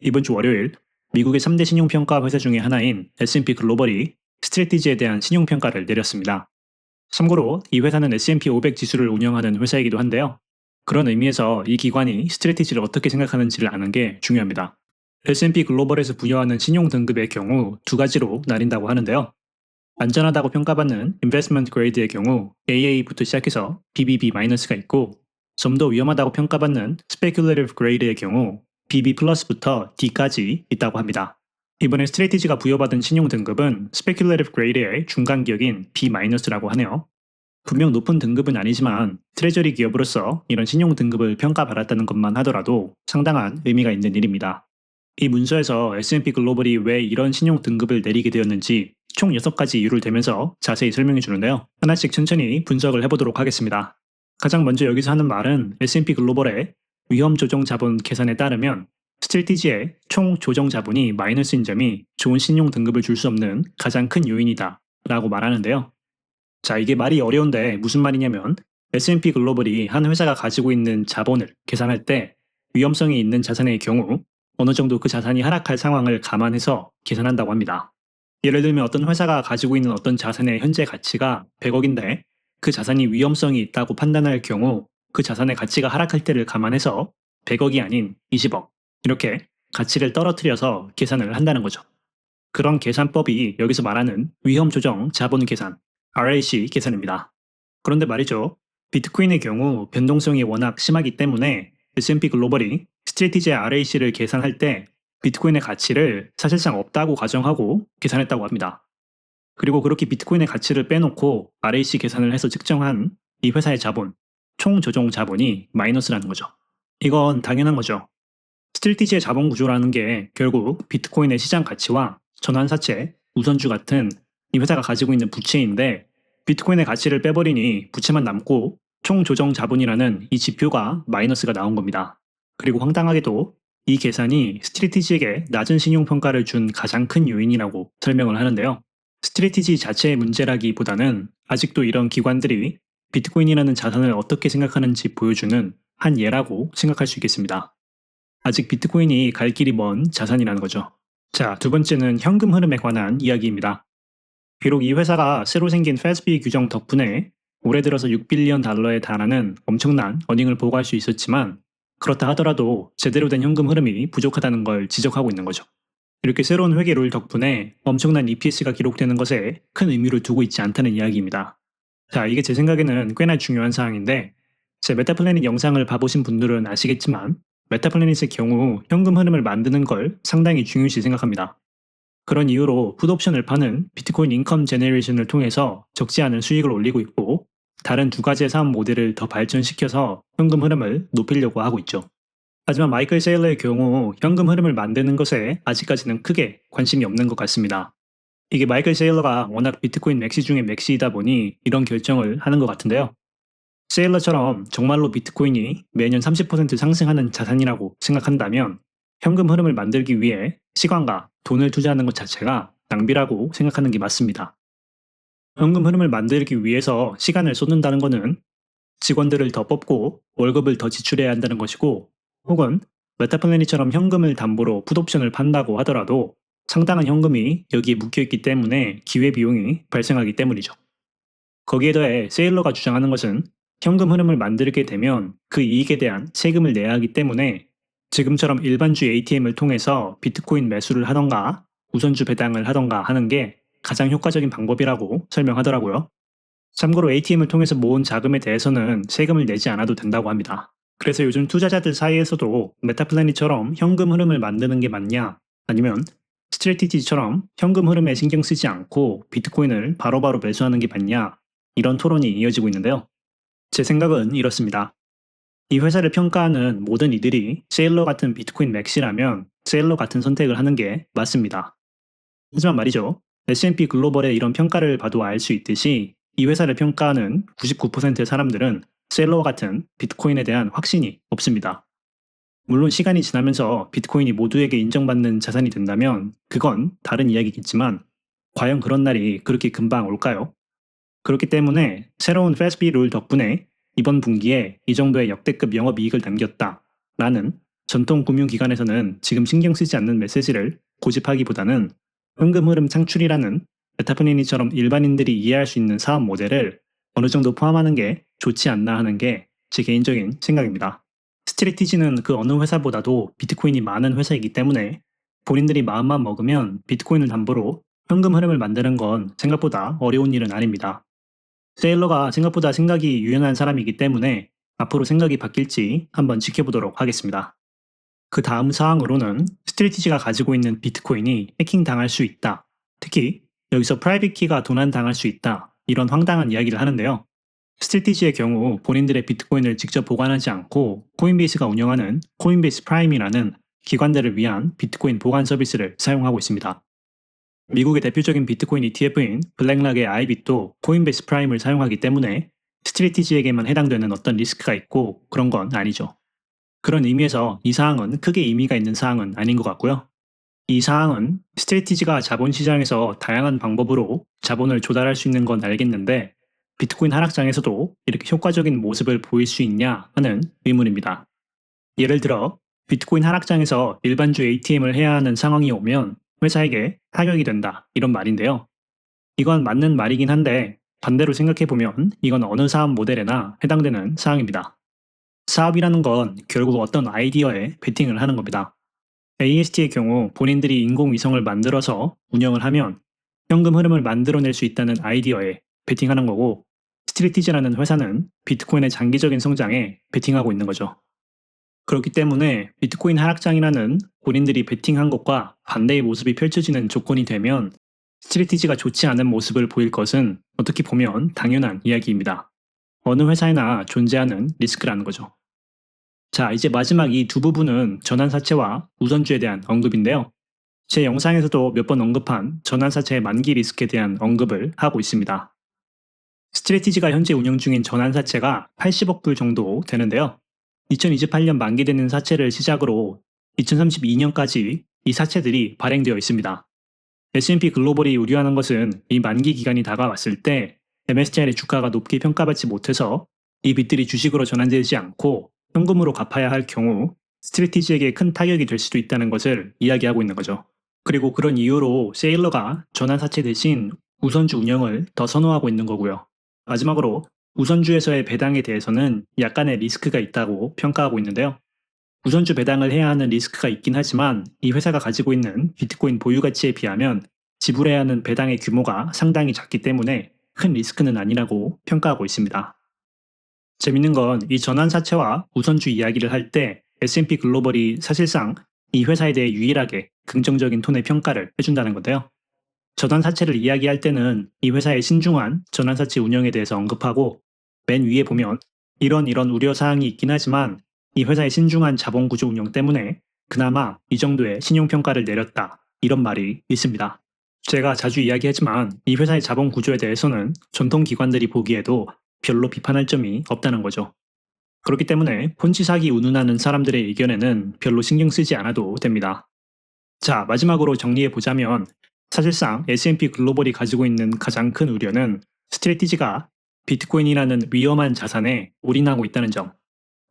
이번 주 월요일 미국의 3대 신용평가 회사 중에 하나인 S&P 글로벌이 스트래티지에 대한 신용평가를 내렸습니다. 참고로 이 회사는 S&P 500 지수를 운영하는 회사이기도 한데요. 그런 의미에서 이 기관이 스트래티지를 어떻게 생각하는지를 아는 게 중요합니다. S&P 글로벌에서 부여하는 신용 등급의 경우 두 가지로 나뉜다고 하는데요. 안전하다고 평가받는 인베스트먼트 그레이드의 경우 AA부터 시작해서 BBB-가 있고, 좀 더 위험하다고 평가받는 스페큘레이티브 그레이드의 경우 BB 플러스부터 D까지 있다고 합니다. 이번에 스트레이티지가 부여받은 신용 등급은 스페큘레이티브 그레이드의 중간 기업인 B-라고 하네요. 분명 높은 등급은 아니지만 트레저리 기업으로서 이런 신용 등급을 평가받았다는 것만 하더라도 상당한 의미가 있는 일입니다. 이 문서에서 S&P 글로벌이 왜 이런 신용 등급을 내리게 되었는지 총 6가지 이유를 대면서 자세히 설명해 주는데요. 하나씩 천천히 분석을 해보도록 하겠습니다. 가장 먼저 여기서 하는 말은 S&P 글로벌의 위험 조정 자본 계산에 따르면 스트래티지의 총 조정 자본이 마이너스인 점이 좋은 신용 등급을 줄 수 없는 가장 큰 요인이다 라고 말하는데요. 자, 이게 말이 어려운데 무슨 말이냐면 S&P 글로벌이 한 회사가 가지고 있는 자본을 계산할 때 위험성이 있는 자산의 경우 어느 정도 그 자산이 하락할 상황을 감안해서 계산한다고 합니다. 예를 들면 어떤 회사가 가지고 있는 어떤 자산의 현재 가치가 100억인데 그 자산이 위험성이 있다고 판단할 경우 그 자산의 가치가 하락할 때를 감안해서 100억이 아닌 20억 이렇게 가치를 떨어뜨려서 계산을 한다는 거죠. 그런 계산법이 여기서 말하는 위험 조정 자본 계산 RAC 계산입니다. 그런데 말이죠. 비트코인의 경우 변동성이 워낙 심하기 때문에 S&P 글로벌이 스트래티지의 RAC를 계산할 때 비트코인의 가치를 사실상 없다고 가정하고 계산했다고 합니다. 그리고 그렇게 비트코인의 가치를 빼놓고 RAC 계산을 해서 측정한 이 회사의 자본, 총 조정 자본이 마이너스라는 거죠. 이건 당연한 거죠. 스트래티지의 자본 구조라는 게 결국 비트코인의 시장 가치와 전환사채, 우선주 같은 이 회사가 가지고 있는 부채인데 비트코인의 가치를 빼버리니 부채만 남고 총 조정 자본이라는 이 지표가 마이너스가 나온 겁니다. 그리고 황당하게도 이 계산이 스트래티지에게 낮은 신용평가를 준 가장 큰 요인이라고 설명을 하는데요. 스트래티지 자체의 문제라기보다는 아직도 이런 기관들이 비트코인이라는 자산을 어떻게 생각하는지 보여주는 한 예라고 생각할 수 있겠습니다. 아직 비트코인이 갈 길이 먼 자산이라는 거죠. 자, 두 번째는 현금 흐름에 관한 이야기입니다. 비록 이 회사가 새로 생긴 FASB 규정 덕분에 올해 들어서 6빌리언 달러에 달하는 엄청난 어닝을 보고할 수 있었지만 그렇다 하더라도 제대로 된 현금 흐름이 부족하다는 걸 지적하고 있는 거죠. 이렇게 새로운 회계 룰 덕분에 엄청난 EPS가 기록되는 것에 큰 의미를 두고 있지 않다는 이야기입니다. 자, 이게 제 생각에는 꽤나 중요한 사항인데 제 메타플래닛 영상을 봐보신 분들은 아시겠지만 메타플래닛의 경우 현금 흐름을 만드는 걸 상당히 중요시 생각합니다. 그런 이유로 풋옵션을 파는 비트코인 인컴 제너레이션을 통해서 적지 않은 수익을 올리고 있고 다른 두 가지의 사업 모델을 더 발전시켜서 현금 흐름을 높이려고 하고 있죠. 하지만 마이클 세일러의 경우 현금 흐름을 만드는 것에 아직까지는 크게 관심이 없는 것 같습니다. 이게 마이클 세일러가 워낙 비트코인 맥시 중에 맥시이다 보니 이런 결정을 하는 것 같은데요. 세일러처럼 정말로 비트코인이 매년 30% 상승하는 자산이라고 생각한다면 현금 흐름을 만들기 위해 시간과 돈을 투자하는 것 자체가 낭비라고 생각하는 게 맞습니다. 현금 흐름을 만들기 위해서 시간을 쏟는다는 것은 직원들을 더 뽑고 월급을 더 지출해야 한다는 것이고 혹은 메타플래닛처럼 현금을 담보로 풋옵션을 판다고 하더라도 상당한 현금이 여기에 묶여있기 때문에 기회비용이 발생하기 때문이죠. 거기에 더해 세일러가 주장하는 것은 현금 흐름을 만들게 되면 그 이익에 대한 세금을 내야 하기 때문에 지금처럼 일반주 ATM을 통해서 비트코인 매수를 하던가 우선주 배당을 하던가 하는 게 가장 효과적인 방법이라고 설명하더라고요. 참고로 ATM을 통해서 모은 자금에 대해서는 세금을 내지 않아도 된다고 합니다. 그래서 요즘 투자자들 사이에서도 메타플래닛처럼 현금 흐름을 만드는 게 맞냐 아니면 스트래티지처럼 현금 흐름에 신경 쓰지 않고 비트코인을 바로바로 매수하는 게 맞냐 이런 토론이 이어지고 있는데요. 제 생각은 이렇습니다. 이 회사를 평가하는 모든 이들이 세일러 같은 비트코인 맥시라면 세일러 같은 선택을 하는 게 맞습니다. 하지만 말이죠. S&P 글로벌의 이런 평가를 봐도 알 수 있듯이 이 회사를 평가하는 99%의 사람들은 셀러와 같은 비트코인에 대한 확신이 없습니다. 물론 시간이 지나면서 비트코인이 모두에게 인정받는 자산이 된다면 그건 다른 이야기겠지만 과연 그런 날이 그렇게 금방 올까요? 그렇기 때문에 새로운 FASB 룰 덕분에 이번 분기에 이 정도의 역대급 영업이익을 남겼다 라는 전통 금융기관에서는 지금 신경 쓰지 않는 메시지를 고집하기보다는 현금 흐름 창출이라는 메타플래니처럼 일반인들이 이해할 수 있는 사업 모델을 어느 정도 포함하는 게 좋지 않나 하는 게 제 개인적인 생각입니다. 스트레티지는 그 어느 회사보다도 비트코인이 많은 회사이기 때문에 본인들이 마음만 먹으면 비트코인을 담보로 현금 흐름을 만드는 건 생각보다 어려운 일은 아닙니다. 세일러가 생각보다 생각이 유연한 사람이기 때문에 앞으로 생각이 바뀔지 한번 지켜보도록 하겠습니다. 그 다음 사항으로는 스트레티지가 가지고 있는 비트코인이 해킹당할 수 있다. 특히 여기서 프라이빗 키가 도난당할 수 있다. 이런 황당한 이야기를 하는데요. 스트레티지의 경우 본인들의 비트코인을 직접 보관하지 않고 코인베이스가 운영하는 코인베이스 프라임이라는 기관들을 위한 비트코인 보관 서비스를 사용하고 있습니다. 미국의 대표적인 비트코인 ETF인 블랙락의 아이빗도 코인베이스 프라임을 사용하기 때문에 스트레티지에게만 해당되는 어떤 리스크가 있고 그런 건 아니죠. 그런 의미에서 이 사항은 크게 의미가 있는 사항은 아닌 것 같고요. 이 사항은 스트레티지가 자본시장에서 다양한 방법으로 자본을 조달할 수 있는 건 알겠는데 비트코인 하락장에서도 이렇게 효과적인 모습을 보일 수 있냐 하는 의문입니다. 예를 들어 비트코인 하락장에서 일반주 ATM을 해야 하는 상황이 오면 회사에게 타격이 된다 이런 말인데요. 이건 맞는 말이긴 한데 반대로 생각해보면 이건 어느 사업 모델에나 해당되는 사항입니다. 사업이라는 건 결국 어떤 아이디어에 베팅을 하는 겁니다. AST의 경우 본인들이 인공위성을 만들어서 운영을 하면 현금 흐름을 만들어낼 수 있다는 아이디어에 베팅하는 거고 스트레티지라는 회사는 비트코인의 장기적인 성장에 베팅하고 있는 거죠. 그렇기 때문에 비트코인 하락장이라는 본인들이 베팅한 것과 반대의 모습이 펼쳐지는 조건이 되면 스트레티지가 좋지 않은 모습을 보일 것은 어떻게 보면 당연한 이야기입니다. 어느 회사에나 존재하는 리스크라는 거죠. 자, 이제 마지막 이 두 부분은 전환사채와 우선주에 대한 언급인데요. 제 영상에서도 몇 번 언급한 전환사채의 만기 리스크에 대한 언급을 하고 있습니다. 스트레티지가 현재 운영 중인 전환사채가 80억 불 정도 되는데요. 2028년 만기되는 사채를 시작으로 2032년까지 이 사채들이 발행되어 있습니다. S&P 글로벌이 우려하는 것은 이 만기 기간이 다가왔을 때 MSCI의 주가가 높게 평가받지 못해서 이 빚들이 주식으로 전환되지 않고 현금으로 갚아야 할 경우 스트레티지에게 큰 타격이 될 수도 있다는 것을 이야기하고 있는 거죠. 그리고 그런 이유로 세일러가 전환사채 대신 우선주 운영을 더 선호하고 있는 거고요. 마지막으로 우선주에서의 배당에 대해서는 약간의 리스크가 있다고 평가하고 있는데요. 우선주 배당을 해야 하는 리스크가 있긴 하지만 이 회사가 가지고 있는 비트코인 보유 가치에 비하면 지불해야 하는 배당의 규모가 상당히 작기 때문에 큰 리스크는 아니라고 평가하고 있습니다. 재밌는 건 이 전환사채와 우선주 이야기를 할 때 S&P 글로벌이 사실상 이 회사에 대해 유일하게 긍정적인 톤의 평가를 해준다는 건데요. 전환사채를 이야기할 때는 이 회사의 신중한 전환사채 운영에 대해서 언급하고 맨 위에 보면 이런 우려사항이 있긴 하지만 이 회사의 신중한 자본구조 운영 때문에 그나마 이 정도의 신용평가를 내렸다 이런 말이 있습니다. 제가 자주 이야기하지만 이 회사의 자본구조에 대해서는 전통기관들이 보기에도 별로 비판할 점이 없다는 거죠. 그렇기 때문에 폰지 사기 운운하는 사람들의 의견에는 별로 신경 쓰지 않아도 됩니다. 자, 마지막으로 정리해보자면 사실상 S&P 글로벌이 가지고 있는 가장 큰 우려는 스트레티지가 비트코인이라는 위험한 자산에 올인하고 있다는 점,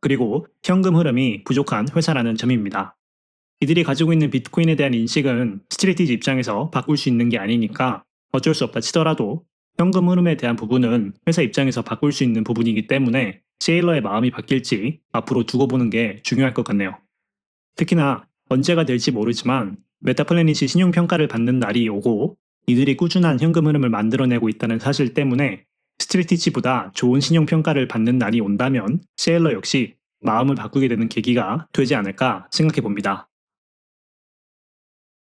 그리고 현금 흐름이 부족한 회사라는 점입니다. 이들이 가지고 있는 비트코인에 대한 인식은 스트레티지 입장에서 바꿀 수 있는 게 아니니까 어쩔 수 없다 치더라도 현금 흐름에 대한 부분은 회사 입장에서 바꿀 수 있는 부분이기 때문에 세일러의 마음이 바뀔지 앞으로 두고 보는 게 중요할 것 같네요. 특히나 언제가 될지 모르지만 메타플래닛이 신용평가를 받는 날이 오고 이들이 꾸준한 현금 흐름을 만들어내고 있다는 사실 때문에 스트레티지보다 좋은 신용평가를 받는 날이 온다면 세일러 역시 마음을 바꾸게 되는 계기가 되지 않을까 생각해 봅니다.